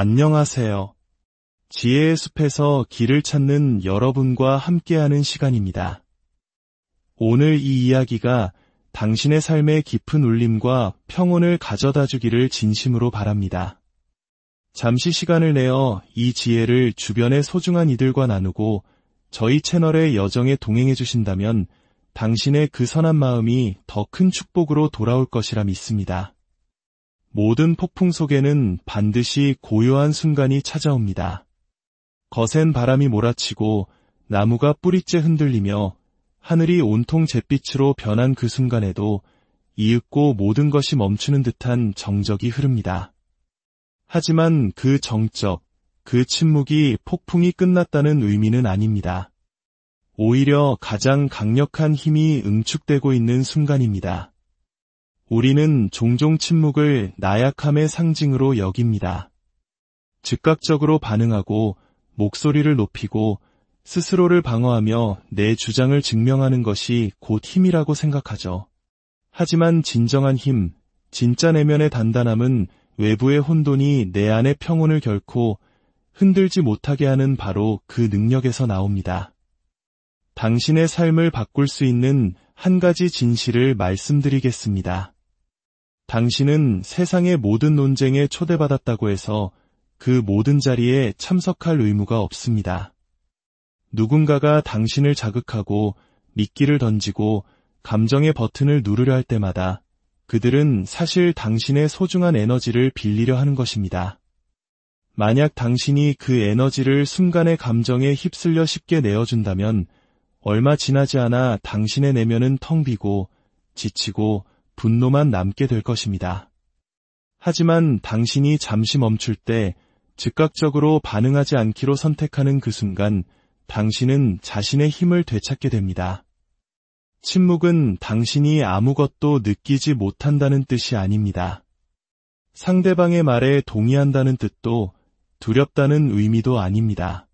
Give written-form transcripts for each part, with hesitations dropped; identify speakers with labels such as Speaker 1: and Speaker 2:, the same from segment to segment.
Speaker 1: 안녕하세요. 지혜의 숲에서 길을 찾는 여러분과 함께하는 시간입니다. 오늘 이 이야기가 당신의 삶에 깊은 울림과 평온을 가져다 주기를 진심으로 바랍니다. 잠시 시간을 내어 이 지혜를 주변의 소중한 이들과 나누고 저희 채널의 여정에 동행해 주신다면 당신의 그 선한 마음이 더 큰 축복으로 돌아올 것이라 믿습니다. 모든 폭풍 속에는 반드시 고요한 순간이 찾아옵니다. 거센 바람이 몰아치고 나무가 뿌리째 흔들리며 하늘이 온통 잿빛으로 변한 그 순간에도 이윽고 모든 것이 멈추는 듯한 정적이 흐릅니다. 하지만 그 정적, 그 침묵이 폭풍이 끝났다는 의미는 아닙니다. 오히려 가장 강력한 힘이 응축되고 있는 순간입니다. 우리는 종종 침묵을 나약함의 상징으로 여깁니다. 즉각적으로 반응하고 목소리를 높이고 스스로를 방어하며 내 주장을 증명하는 것이 곧 힘이라고 생각하죠. 하지만 진정한 힘, 진짜 내면의 단단함은 외부의 혼돈이 내 안의 평온을 결코 흔들지 못하게 하는 바로 그 능력에서 나옵니다. 당신의 삶을 바꿀 수 있는 한 가지 진실을 말씀드리겠습니다. 당신은 세상의 모든 논쟁에 초대받았다고 해서 그 모든 자리에 참석할 의무가 없습니다. 누군가가 당신을 자극하고 미끼를 던지고 감정의 버튼을 누르려 할 때마다 그들은 사실 당신의 소중한 에너지를 빌리려 하는 것입니다. 만약 당신이 그 에너지를 순간의 감정에 휩쓸려 쉽게 내어준다면 얼마 지나지 않아 당신의 내면은 텅 비고 지치고 분노만 남게 될 것입니다. 하지만 당신이 잠시 멈출 때 즉각적으로 반응하지 않기로 선택하는 그 순간 당신은 자신의 힘을 되찾게 됩니다. 침묵은 당신이 아무것도 느끼지 못한다는 뜻이 아닙니다. 상대방의 말에 동의한다는 뜻도 두렵다는 의미도 아닙니다.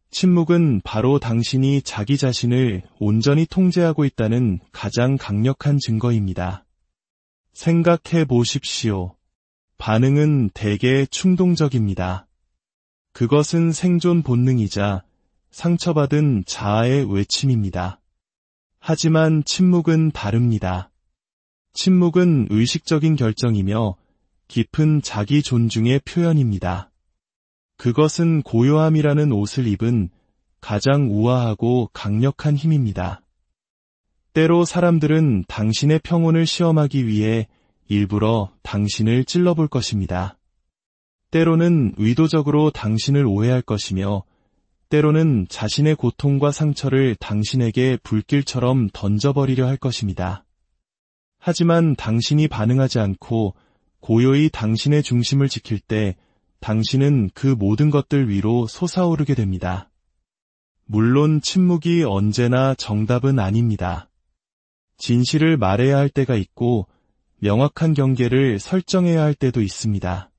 Speaker 1: 침묵은 바로 당신이 자기 자신을 온전히 통제하고 있다는 가장 강력한 증거입니다. 생각해 보십시오. 반응은 대개 충동적입니다. 그것은 생존 본능이자 상처받은 자아의 외침입니다. 하지만 침묵은 다릅니다. 침묵은 의식적인 결정이며 깊은 자기 존중의 표현입니다. 그것은 고요함이라는 옷을 입은 가장 우아하고 강력한 힘입니다. 때로 사람들은 당신의 평온을 시험하기 위해 일부러 당신을 찔러볼 것입니다. 때로는 의도적으로 당신을 오해할 것이며 때로는 자신의 고통과 상처를 당신에게 불길처럼 던져버리려 할 것입니다. 하지만 당신이 반응하지 않고 고요히 당신의 중심을 지킬 때 당신은 그 모든 것들 위로 솟아오르게 됩니다. 물론 침묵이 언제나 정답은 아닙니다. 진실을 말해야 할 때가 있고 명확한 경계를 설정해야 할 때도 있습니다.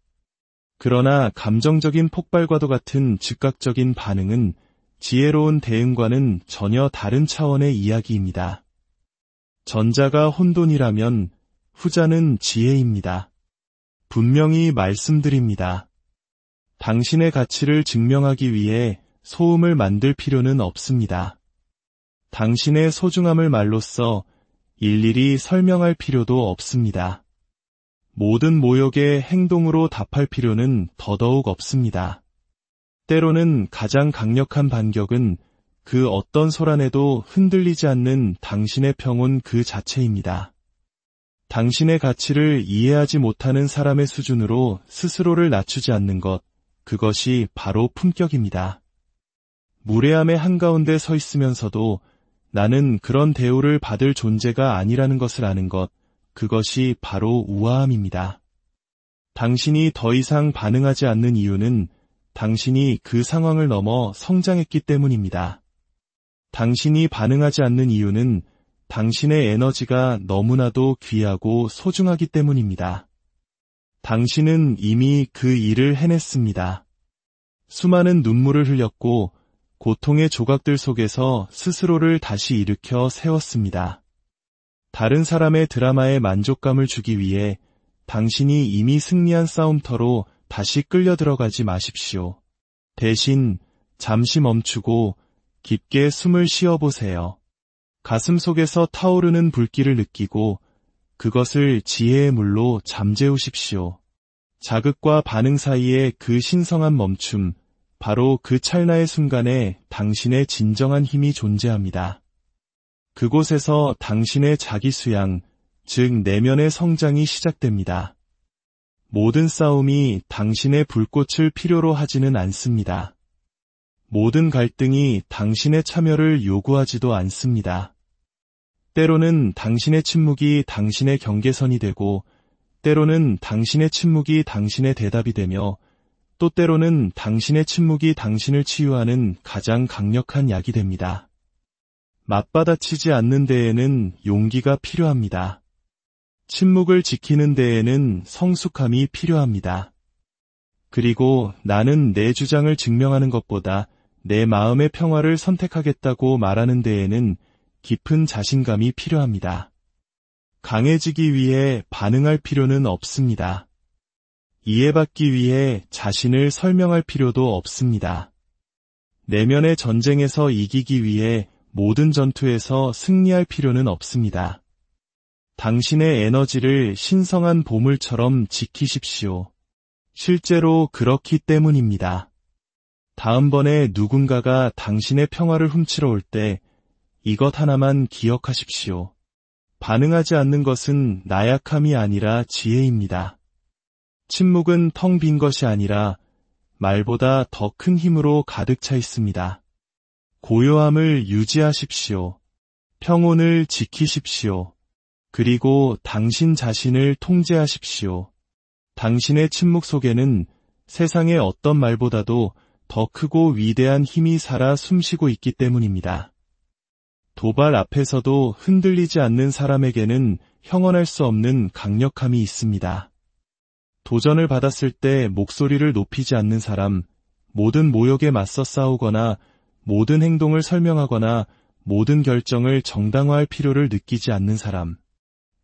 Speaker 1: 그러나 감정적인 폭발과도 같은 즉각적인 반응은 지혜로운 대응과는 전혀 다른 차원의 이야기입니다. 전자가 혼돈이라면 후자는 지혜입니다. 분명히 말씀드립니다. 당신의 가치를 증명하기 위해 소음을 만들 필요는 없습니다. 당신의 소중함을 말로써 일일이 설명할 필요도 없습니다. 모든 모욕에 행동으로 답할 필요는 더더욱 없습니다. 때로는 가장 강력한 반격은 그 어떤 소란에도 흔들리지 않는 당신의 평온 그 자체입니다. 당신의 가치를 이해하지 못하는 사람의 수준으로 스스로를 낮추지 않는 것, 그것이 바로 품격입니다. 무례함의 한가운데 서 있으면서도 나는 그런 대우를 받을 존재가 아니라는 것을 아는 것, 그것이 바로 우아함입니다. 당신이 더 이상 반응하지 않는 이유는 당신이 그 상황을 넘어 성장했기 때문입니다. 당신이 반응하지 않는 이유는 당신의 에너지가 너무나도 귀하고 소중하기 때문입니다. 당신은 이미 그 일을 해냈습니다. 수많은 눈물을 흘렸고 고통의 조각들 속에서 스스로를 다시 일으켜 세웠습니다. 다른 사람의 드라마에 만족감을 주기 위해 당신이 이미 승리한 싸움터로 다시 끌려 들어가지 마십시오. 대신 잠시 멈추고 깊게 숨을 쉬어보세요. 가슴 속에서 타오르는 불길을 느끼고 그것을 지혜의 물로 잠재우십시오. 자극과 반응 사이의 그 신성한 멈춤, 바로 그 찰나의 순간에 당신의 진정한 힘이 존재합니다. 그곳에서 당신의 자기 수양, 즉 내면의 성장이 시작됩니다. 모든 싸움이 당신의 불꽃을 필요로 하지는 않습니다. 모든 갈등이 당신의 참여를 요구하지도 않습니다. 때로는 당신의 침묵이 당신의 경계선이 되고, 때로는 당신의 침묵이 당신의 대답이 되며, 또 때로는 당신의 침묵이 당신을 치유하는 가장 강력한 약이 됩니다. 맞받아치지 않는 데에는 용기가 필요합니다. 침묵을 지키는 데에는 성숙함이 필요합니다. 그리고 나는 내 주장을 증명하는 것보다 내 마음의 평화를 선택하겠다고 말하는 데에는 깊은 자신감이 필요합니다. 강해지기 위해 반응할 필요는 없습니다. 이해받기 위해 자신을 설명할 필요도 없습니다. 내면의 전쟁에서 이기기 위해 모든 전투에서 승리할 필요는 없습니다. 당신의 에너지를 신성한 보물처럼 지키십시오. 실제로 그렇기 때문입니다. 다음번에 누군가가 당신의 평화를 훔치러 올 때 이것 하나만 기억하십시오. 반응하지 않는 것은 나약함이 아니라 지혜입니다. 침묵은 텅 빈 것이 아니라 말보다 더 큰 힘으로 가득 차 있습니다. 고요함을 유지하십시오. 평온을 지키십시오. 그리고 당신 자신을 통제하십시오. 당신의 침묵 속에는 세상의 어떤 말보다도 더 크고 위대한 힘이 살아 숨쉬고 있기 때문입니다. 도발 앞에서도 흔들리지 않는 사람에게는 형언할 수 없는 강력함이 있습니다. 도전을 받았을 때 목소리를 높이지 않는 사람, 모든 모욕에 맞서 싸우거나 모든 행동을 설명하거나 모든 결정을 정당화할 필요를 느끼지 않는 사람.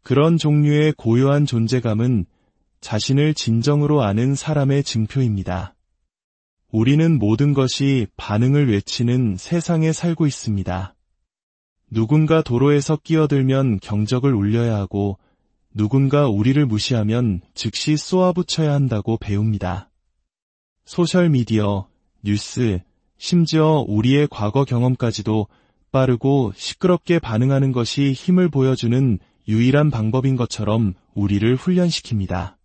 Speaker 1: 그런 종류의 고요한 존재감은 자신을 진정으로 아는 사람의 증표입니다. 우리는 모든 것이 반응을 외치는 세상에 살고 있습니다. 누군가 도로에서 끼어들면 경적을 울려야 하고 누군가 우리를 무시하면 즉시 쏘아붙여야 한다고 배웁니다. 소셜미디어, 뉴스, 심지어 우리의 과거 경험까지도 빠르고 시끄럽게 반응하는 것이 힘을 보여주는 유일한 방법인 것처럼 우리를 훈련시킵니다.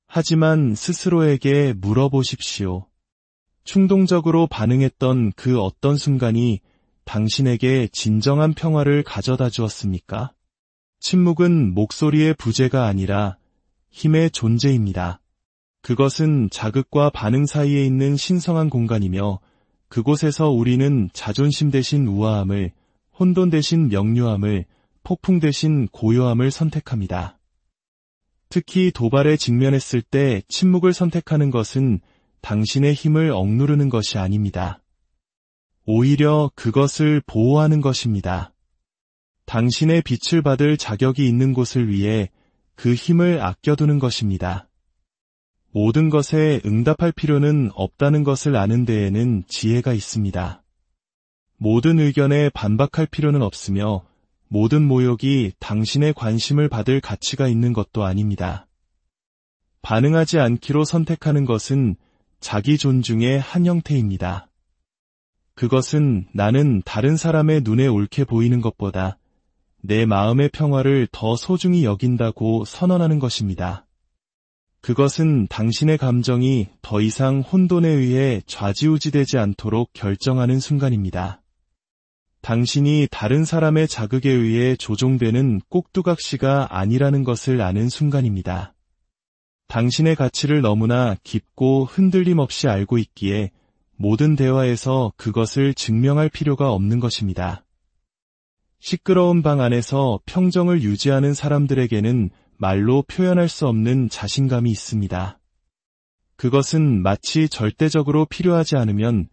Speaker 1: 하지만 스스로에게 물어보십시오. 충동적으로 반응했던 그 어떤 순간이 당신에게 진정한 평화를 가져다 주었습니까? 침묵은 목소리의 부재가 아니라 힘의 존재입니다. 그것은 자극과 반응 사이에 있는 신성한 공간이며 그곳에서 우리는 자존심 대신 우아함을, 혼돈 대신 명료함을, 폭풍 대신 고요함을 선택합니다. 특히 도발에 직면했을 때 침묵을 선택하는 것은 당신의 힘을 억누르는 것이 아닙니다. 오히려 그것을 보호하는 것입니다. 당신의 빛을 받을 자격이 있는 곳을 위해 그 힘을 아껴두는 것입니다. 모든 것에 응답할 필요는 없다는 것을 아는 데에는 지혜가 있습니다. 모든 의견에 반박할 필요는 없으며 모든 모욕이 당신의 관심을 받을 가치가 있는 것도 아닙니다. 반응하지 않기로 선택하는 것은 자기 존중의 한 형태입니다. 그것은 나는 다른 사람의 눈에 옳게 보이는 것보다 내 마음의 평화를 더 소중히 여긴다고 선언하는 것입니다. 그것은 당신의 감정이 더 이상 혼돈에 의해 좌지우지되지 않도록 결정하는 순간입니다. 당신이 다른 사람의 자극에 의해 조종되는 꼭두각시가 아니라는 것을 아는 순간입니다. 당신의 가치를 너무나 깊고 흔들림 없이 알고 있기에 모든 대화에서 그것을 증명할 필요가 없는 것입니다. 시끄러운 방 안에서 평정을 유지하는 사람들에게는 말로 표현할 수 없는 자신감이 있습니다. 그것은 마치 절대적으로 필요하지 않으면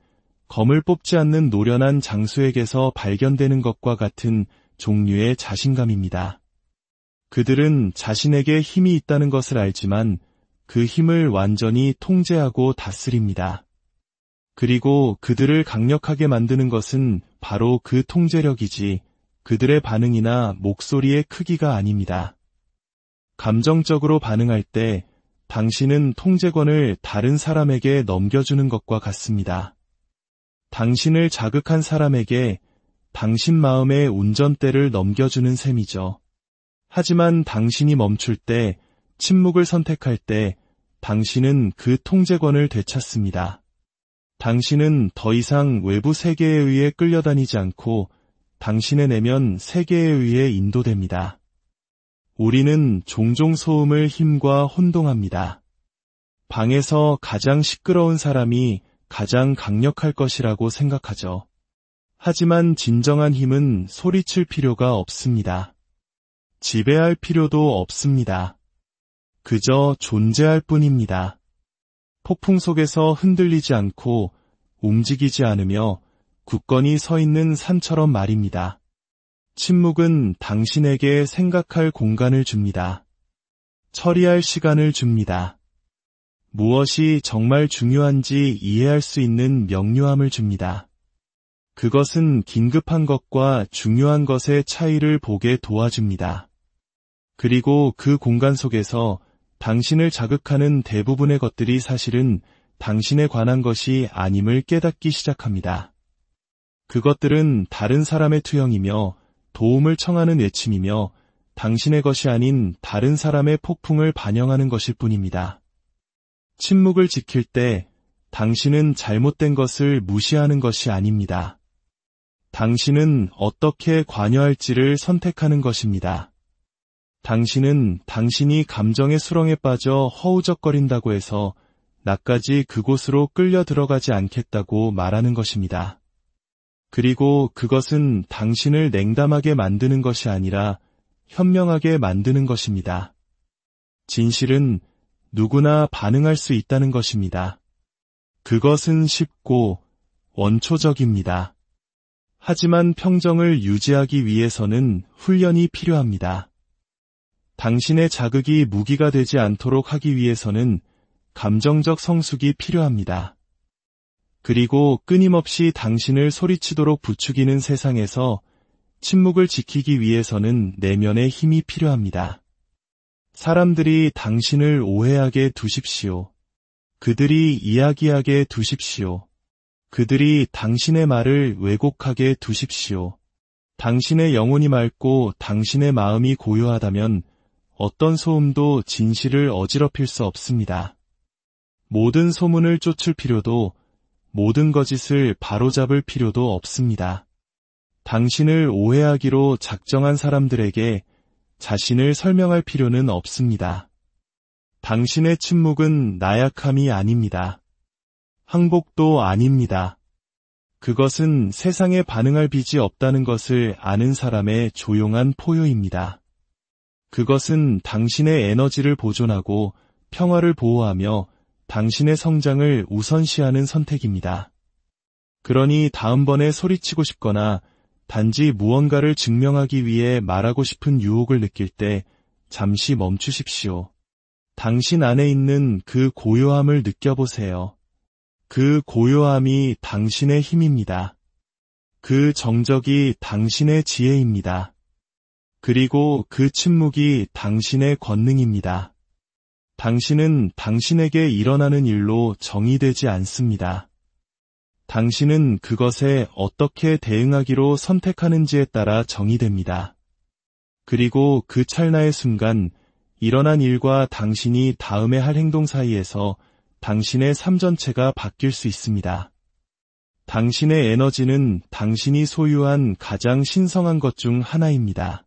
Speaker 1: 검을 뽑지 않는 노련한 장수에게서 발견되는 것과 같은 종류의 자신감입니다. 그들은 자신에게 힘이 있다는 것을 알지만 그 힘을 완전히 통제하고 다스립니다. 그리고 그들을 강력하게 만드는 것은 바로 그 통제력이지 그들의 반응이나 목소리의 크기가 아닙니다. 감정적으로 반응할 때 당신은 통제권을 다른 사람에게 넘겨주는 것과 같습니다. 당신을 자극한 사람에게 당신 마음의 운전대를 넘겨주는 셈이죠. 하지만 당신이 멈출 때, 침묵을 선택할 때 당신은 그 통제권을 되찾습니다. 당신은 더 이상 외부 세계에 의해 끌려다니지 않고 당신의 내면 세계에 의해 인도됩니다. 우리는 종종 소음을 힘과 혼동합니다. 방에서 가장 시끄러운 사람이 가장 강력할 것이라고 생각하죠. 하지만 진정한 힘은 소리칠 필요가 없습니다. 지배할 필요도 없습니다. 그저 존재할 뿐입니다. 폭풍 속에서 흔들리지 않고 움직이지 않으며 굳건히 서 있는 산처럼 말입니다. 침묵은 당신에게 생각할 공간을 줍니다. 처리할 시간을 줍니다. 무엇이 정말 중요한지 이해할 수 있는 명료함을 줍니다. 그것은 긴급한 것과 중요한 것의 차이를 보게 도와줍니다. 그리고 그 공간 속에서 당신을 자극하는 대부분의 것들이 사실은 당신에 관한 것이 아님을 깨닫기 시작합니다. 그것들은 다른 사람의 투영이며 도움을 청하는 외침이며 당신의 것이 아닌 다른 사람의 폭풍을 반영하는 것일 뿐입니다. 침묵을 지킬 때 당신은 잘못된 것을 무시하는 것이 아닙니다. 당신은 어떻게 관여할지를 선택하는 것입니다. 당신은 당신이 감정의 수렁에 빠져 허우적거린다고 해서 나까지 그곳으로 끌려 들어가지 않겠다고 말하는 것입니다. 그리고 그것은 당신을 냉담하게 만드는 것이 아니라 현명하게 만드는 것입니다. 진실은 누구나 반응할 수 있다는 것입니다. 그것은 쉽고 원초적입니다. 하지만 평정을 유지하기 위해서는 훈련이 필요합니다. 당신의 자극이 무기가 되지 않도록 하기 위해서는 감정적 성숙이 필요합니다. 그리고 끊임없이 당신을 소리치도록 부추기는 세상에서 침묵을 지키기 위해서는 내면의 힘이 필요합니다. 사람들이 당신을 오해하게 두십시오. 그들이 이야기하게 두십시오. 그들이 당신의 말을 왜곡하게 두십시오. 당신의 영혼이 맑고 당신의 마음이 고요하다면 어떤 소음도 진실을 어지럽힐 수 없습니다. 모든 소문을 쫓을 필요도 모든 거짓을 바로잡을 필요도 없습니다. 당신을 오해하기로 작정한 사람들에게 자신을 설명할 필요는 없습니다. 당신의 침묵은 나약함이 아닙니다. 항복도 아닙니다. 그것은 세상에 반응할 빚이 없다는 것을 아는 사람의 조용한 포효입니다. 그것은 당신의 에너지를 보존하고 평화를 보호하며 당신의 성장을 우선시하는 선택입니다. 그러니 다음번에 소리치고 싶거나 단지 무언가를 증명하기 위해 말하고 싶은 유혹을 느낄 때 잠시 멈추십시오. 당신 안에 있는 그 고요함을 느껴보세요. 그 고요함이 당신의 힘입니다. 그 정적이 당신의 지혜입니다. 그리고 그 침묵이 당신의 권능입니다. 당신은 당신에게 일어나는 일로 정의되지 않습니다. 당신은 그것에 어떻게 대응하기로 선택하는지에 따라 정의됩니다. 그리고 그 찰나의 순간 일어난 일과 당신이 다음에 할 행동 사이에서 당신의 삶 전체가 바뀔 수 있습니다. 당신의 에너지는 당신이 소유한 가장 신성한 것 중 하나입니다.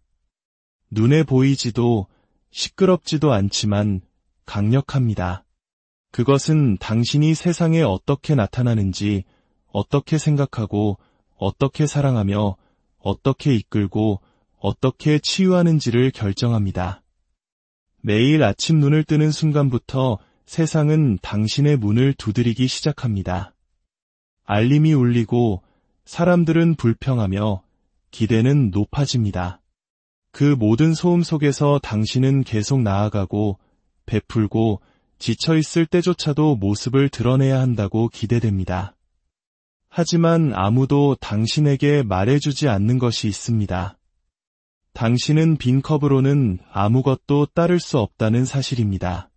Speaker 1: 눈에 보이지도 시끄럽지도 않지만 강력합니다. 그것은 당신이 세상에 어떻게 나타나는지, 어떻게 생각하고, 어떻게 사랑하며, 어떻게 이끌고, 어떻게 치유하는지를 결정합니다. 매일 아침 눈을 뜨는 순간부터 세상은 당신의 문을 두드리기 시작합니다. 알림이 울리고 사람들은 불평하며 기대는 높아집니다. 그 모든 소음 속에서 당신은 계속 나아가고 베풀고 지쳐있을 때조차도 모습을 드러내야 한다고 기대됩니다. 하지만 아무도 당신에게 말해주지 않는 것이 있습니다. 당신은 빈 컵으로는 아무것도 따를 수 없다는 사실입니다.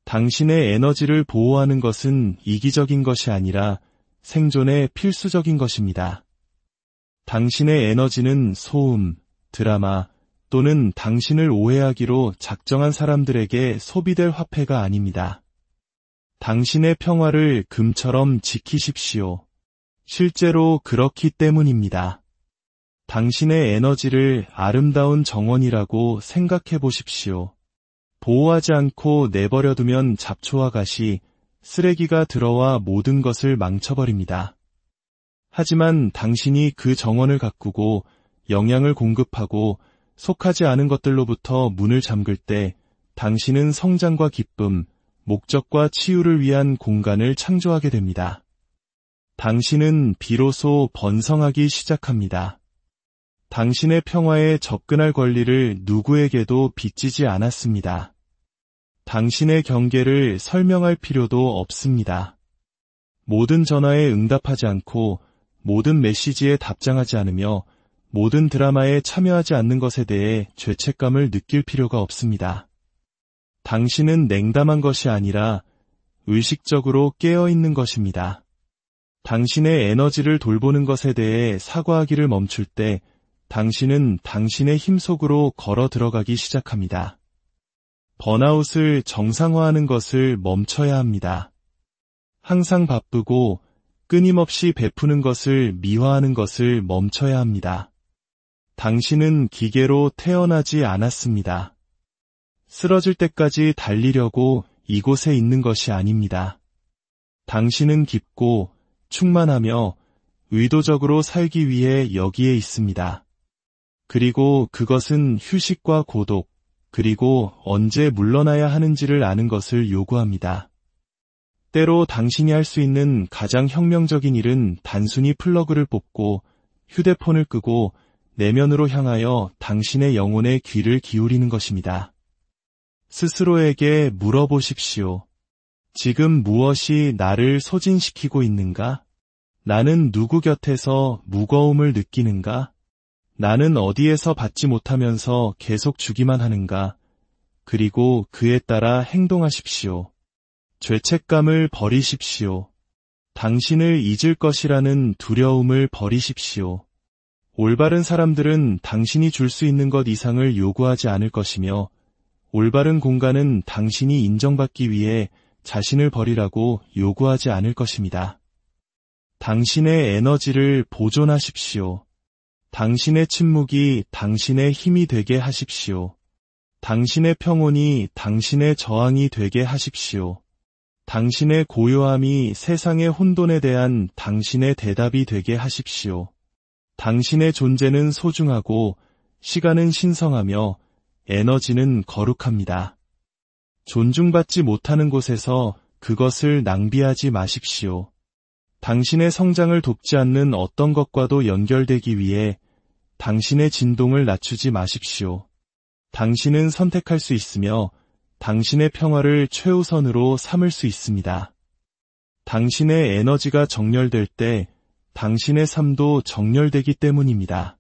Speaker 1: 당신의 에너지를 보호하는 것은 이기적인 것이 아니라 생존에 필수적인 것입니다. 당신의 에너지는 소음, 드라마 또는 당신을 오해하기로 작정한 사람들에게 소비될 화폐가 아닙니다. 당신의 평화를 금처럼 지키십시오. 실제로 그렇기 때문입니다. 당신의 에너지를 아름다운 정원이라고 생각해 보십시오. 보호하지 않고 내버려두면 잡초와 가시, 쓰레기가 들어와 모든 것을 망쳐버립니다. 하지만 당신이 그 정원을 가꾸고 영양을 공급하고 속하지 않은 것들로부터 문을 잠글 때 당신은 성장과 기쁨, 목적과 치유를 위한 공간을 창조하게 됩니다. 당신은 비로소 번성하기 시작합니다. 당신의 평화에 접근할 권리를 누구에게도 빚지지 않았습니다. 당신의 경계를 설명할 필요도 없습니다. 모든 전화에 응답하지 않고 모든 메시지에 답장하지 않으며 모든 드라마에 참여하지 않는 것에 대해 죄책감을 느낄 필요가 없습니다. 당신은 냉담한 것이 아니라 의식적으로 깨어있는 것입니다. 당신의 에너지를 돌보는 것에 대해 사과하기를 멈출 때 당신은 당신의 힘 속으로 걸어 들어가기 시작합니다. 번아웃을 정상화하는 것을 멈춰야 합니다. 항상 바쁘고 끊임없이 베푸는 것을 미화하는 것을 멈춰야 합니다. 당신은 기계로 태어나지 않았습니다. 쓰러질 때까지 달리려고 이곳에 있는 것이 아닙니다. 당신은 깊고 충만하며 의도적으로 살기 위해 여기에 있습니다. 그리고 그것은 휴식과 고독, 그리고 언제 물러나야 하는지를 아는 것을 요구합니다. 때로 당신이 할 수 있는 가장 혁명적인 일은 단순히 플러그를 뽑고 휴대폰을 끄고 내면으로 향하여 당신의 영혼의 귀를 기울이는 것입니다. 스스로에게 물어보십시오. 지금 무엇이 나를 소진시키고 있는가? 나는 누구 곁에서 무거움을 느끼는가? 나는 어디에서 받지 못하면서 계속 주기만 하는가? 그리고 그에 따라 행동하십시오. 죄책감을 버리십시오. 당신을 잊을 것이라는 두려움을 버리십시오. 올바른 사람들은 당신이 줄 수 있는 것 이상을 요구하지 않을 것이며 올바른 공간은 당신이 인정받기 위해 자신을 버리라고 요구하지 않을 것입니다. 당신의 에너지를 보존하십시오. 당신의 침묵이 당신의 힘이 되게 하십시오. 당신의 평온이 당신의 저항이 되게 하십시오. 당신의 고요함이 세상의 혼돈에 대한 당신의 대답이 되게 하십시오. 당신의 존재는 소중하고 시간은 신성하며 에너지는 거룩합니다. 존중받지 못하는 곳에서 그것을 낭비하지 마십시오. 당신의 성장을 돕지 않는 어떤 것과도 연결되기 위해 당신의 진동을 낮추지 마십시오. 당신은 선택할 수 있으며 당신의 평화를 최우선으로 삼을 수 있습니다. 당신의 에너지가 정렬될 때 당신의 삶도 정렬되기 때문입니다.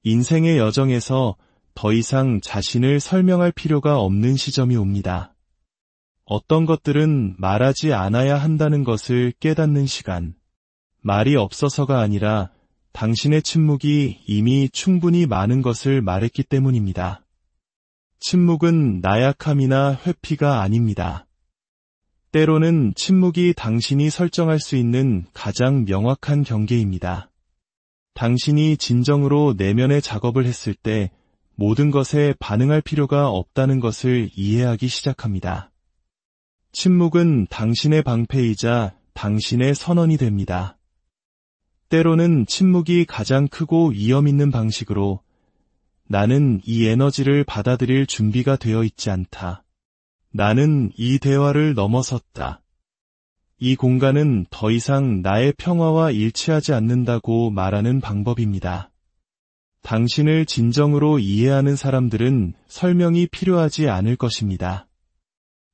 Speaker 1: 인생의 여정에서 더 이상 자신을 설명할 필요가 없는 시점이 옵니다. 어떤 것들은 말하지 않아야 한다는 것을 깨닫는 시간. 말이 없어서가 아니라 당신의 침묵이 이미 충분히 많은 것을 말했기 때문입니다. 침묵은 나약함이나 회피가 아닙니다. 때로는 침묵이 당신이 설정할 수 있는 가장 명확한 경계입니다. 당신이 진정으로 내면의 작업을 했을 때 모든 것에 반응할 필요가 없다는 것을 이해하기 시작합니다. 침묵은 당신의 방패이자 당신의 선언이 됩니다. 때로는 침묵이 가장 크고 위험 있는 방식으로 나는 이 에너지를 받아들일 준비가 되어 있지 않다. 나는 이 대화를 넘어섰다. 이 공간은 더 이상 나의 평화와 일치하지 않는다고 말하는 방법입니다. 당신을 진정으로 이해하는 사람들은 설명이 필요하지 않을 것입니다.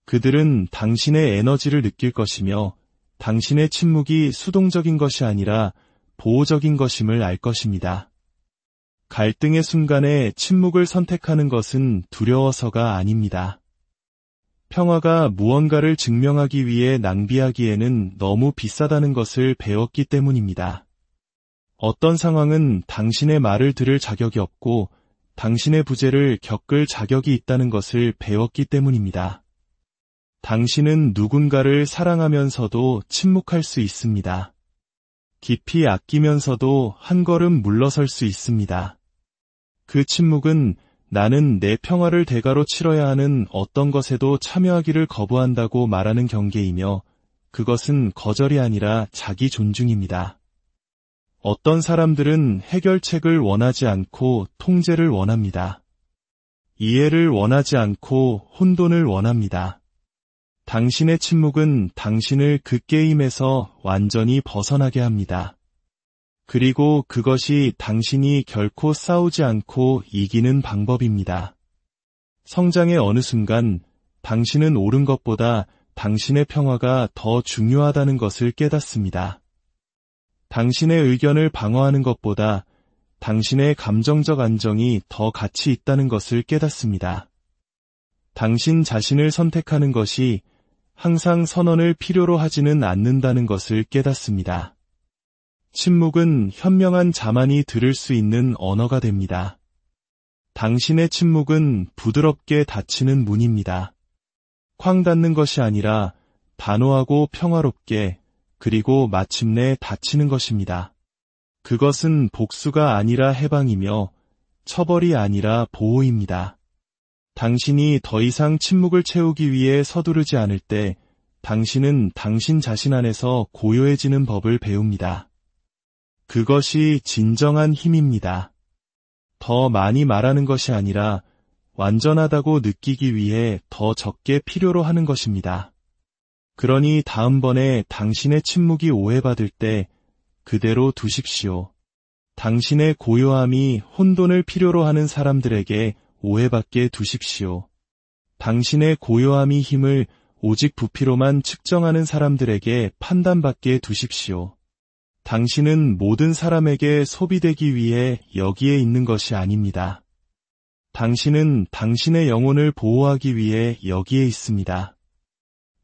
Speaker 1: 그들은 당신의 에너지를 느낄 것이며 당신의 침묵이 수동적인 것이 아니라 보호적인 것임을 알 것입니다. 갈등의 순간에 침묵을 선택하는 것은 두려워서가 아닙니다. 평화가 무언가를 증명하기 위해 낭비하기에는 너무 비싸다는 것을 배웠기 때문입니다. 어떤 상황은 당신의 말을 들을 자격이 없고 당신의 부재를 겪을 자격이 있다는 것을 배웠기 때문입니다. 당신은 누군가를 사랑하면서도 침묵할 수 있습니다. 깊이 아끼면서도 한 걸음 물러설 수 있습니다. 그 침묵은 나는 내 평화를 대가로 치러야 하는 어떤 것에도 참여하기를 거부한다고 말하는 경계이며 그것은 거절이 아니라 자기 존중입니다. 어떤 사람들은 해결책을 원하지 않고 통제를 원합니다. 이해를 원하지 않고 혼돈을 원합니다. 당신의 침묵은 당신을 그 게임에서 완전히 벗어나게 합니다. 그리고 그것이 당신이 결코 싸우지 않고 이기는 방법입니다. 성장의 어느 순간 당신은 옳은 것보다 당신의 평화가 더 중요하다는 것을 깨닫습니다. 당신의 의견을 방어하는 것보다 당신의 감정적 안정이 더 가치 있다는 것을 깨닫습니다. 당신 자신을 선택하는 것이 항상 선언을 필요로 하지는 않는다는 것을 깨닫습니다. 침묵은 현명한 자만이 들을 수 있는 언어가 됩니다. 당신의 침묵은 부드럽게 닫히는 문입니다. 쾅 닫는 것이 아니라 단호하고 평화롭게 그리고 마침내 닫히는 것입니다. 그것은 복수가 아니라 해방이며 처벌이 아니라 보호입니다. 당신이 더 이상 침묵을 채우기 위해 서두르지 않을 때 당신은 당신 자신 안에서 고요해지는 법을 배웁니다. 그것이 진정한 힘입니다. 더 많이 말하는 것이 아니라 완전하다고 느끼기 위해 더 적게 필요로 하는 것입니다. 그러니 다음번에 당신의 침묵이 오해받을 때 그대로 두십시오. 당신의 고요함이 혼돈을 필요로 하는 사람들에게 오해받게 두십시오. 당신의 고요함이 힘을 오직 부피로만 측정하는 사람들에게 판단받게 두십시오. 당신은 모든 사람에게 소비되기 위해 여기에 있는 것이 아닙니다. 당신은 당신의 영혼을 보호하기 위해 여기에 있습니다.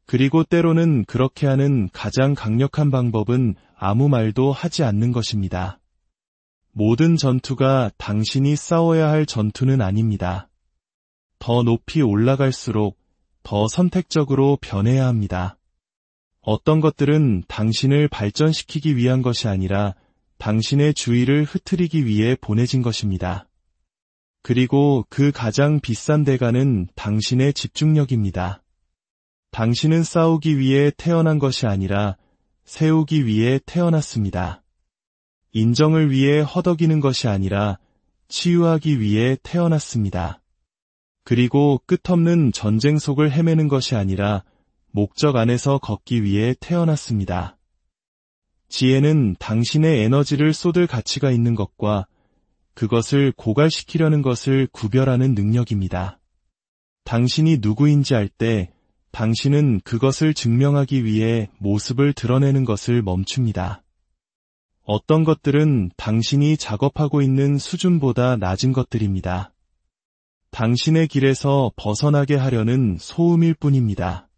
Speaker 1: 그리고 때로는 그렇게 하는 가장 강력한 방법은 아무 말도 하지 않는 것입니다. 모든 전투가 당신이 싸워야 할 전투는 아닙니다. 더 높이 올라갈수록 더 선택적으로 변해야 합니다. 어떤 것들은 당신을 발전시키기 위한 것이 아니라 당신의 주의를 흐트리기 위해 보내진 것입니다. 그리고 그 가장 비싼 대가는 당신의 집중력입니다. 당신은 싸우기 위해 태어난 것이 아니라 세우기 위해 태어났습니다. 인정을 위해 허덕이는 것이 아니라 치유하기 위해 태어났습니다. 그리고 끝없는 전쟁 속을 헤매는 것이 아니라 목적 안에서 걷기 위해 태어났습니다. 지혜는 당신의 에너지를 쏟을 가치가 있는 것과 그것을 고갈시키려는 것을 구별하는 능력입니다. 당신이 누구인지 알 때 당신은 그것을 증명하기 위해 모습을 드러내는 것을 멈춥니다. 어떤 것들은 당신이 작업하고 있는 수준보다 낮은 것들입니다. 당신의 길에서 벗어나게 하려는 소음일 뿐입니다.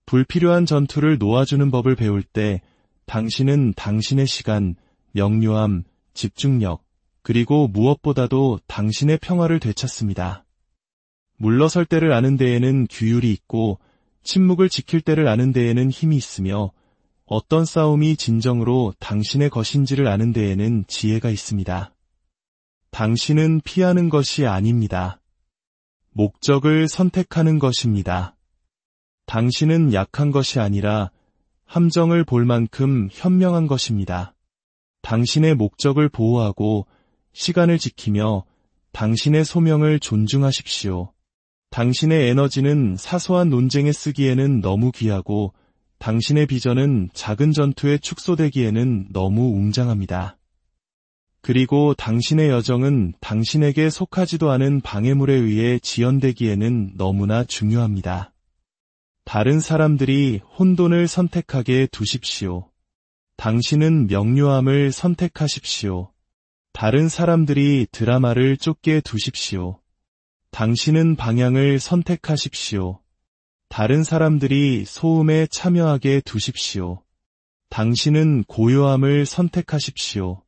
Speaker 1: 불필요한 전투를 놓아주는 법을 배울 때 당신은 당신의 시간, 명료함, 집중력, 그리고 무엇보다도 당신의 평화를 되찾습니다. 물러설 때를 아는 데에는 규율이 있고 침묵을 지킬 때를 아는 데에는 힘이 있으며 어떤 싸움이 진정으로 당신의 것인지를 아는 데에는 지혜가 있습니다. 당신은 피하는 것이 아닙니다. 목적을 선택하는 것입니다. 당신은 약한 것이 아니라 함정을 볼 만큼 현명한 것입니다. 당신의 목적을 보호하고 시간을 지키며 당신의 소명을 존중하십시오. 당신의 에너지는 사소한 논쟁에 쓰기에는 너무 귀하고 당신의 비전은 작은 전투에 축소되기에는 너무 웅장합니다. 그리고 당신의 여정은 당신에게 속하지도 않은 방해물에 의해 지연되기에는 너무나 중요합니다. 다른 사람들이 혼돈을 선택하게 두십시오. 당신은 명료함을 선택하십시오. 다른 사람들이 드라마를 쫓게 두십시오. 당신은 방향을 선택하십시오. 다른 사람들이 소음에 참여하게 두십시오. 당신은 고요함을 선택하십시오.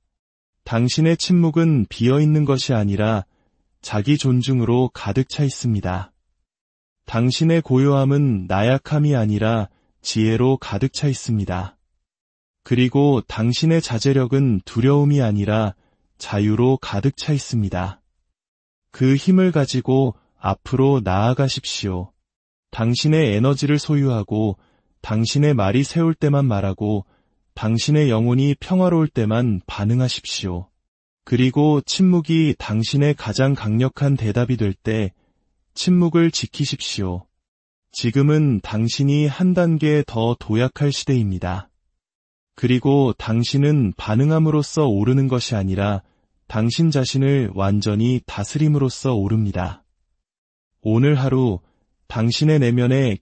Speaker 1: 당신의 침묵은 비어있는 것이 아니라 자기 존중으로 가득 차 있습니다. 당신의 고요함은 나약함이 아니라 지혜로 가득 차 있습니다. 그리고 당신의 자제력은 두려움이 아니라 자유로 가득 차 있습니다. 그 힘을 가지고 앞으로 나아가십시오. 당신의 에너지를 소유하고 당신의 말이 세울 때만 말하고 당신의 영혼이 평화로울 때만 반응하십시오. 그리고 침묵이 당신의 가장 강력한 대답이 될 때 침묵을 지키십시오. 지금은 당신이 한 단계 더 도약할 시대입니다. 그리고 당신은 반응함으로써 오르는 것이 아니라 당신 자신을 완전히 다스림으로써 오릅니다. 오늘 하루 당신의 내면에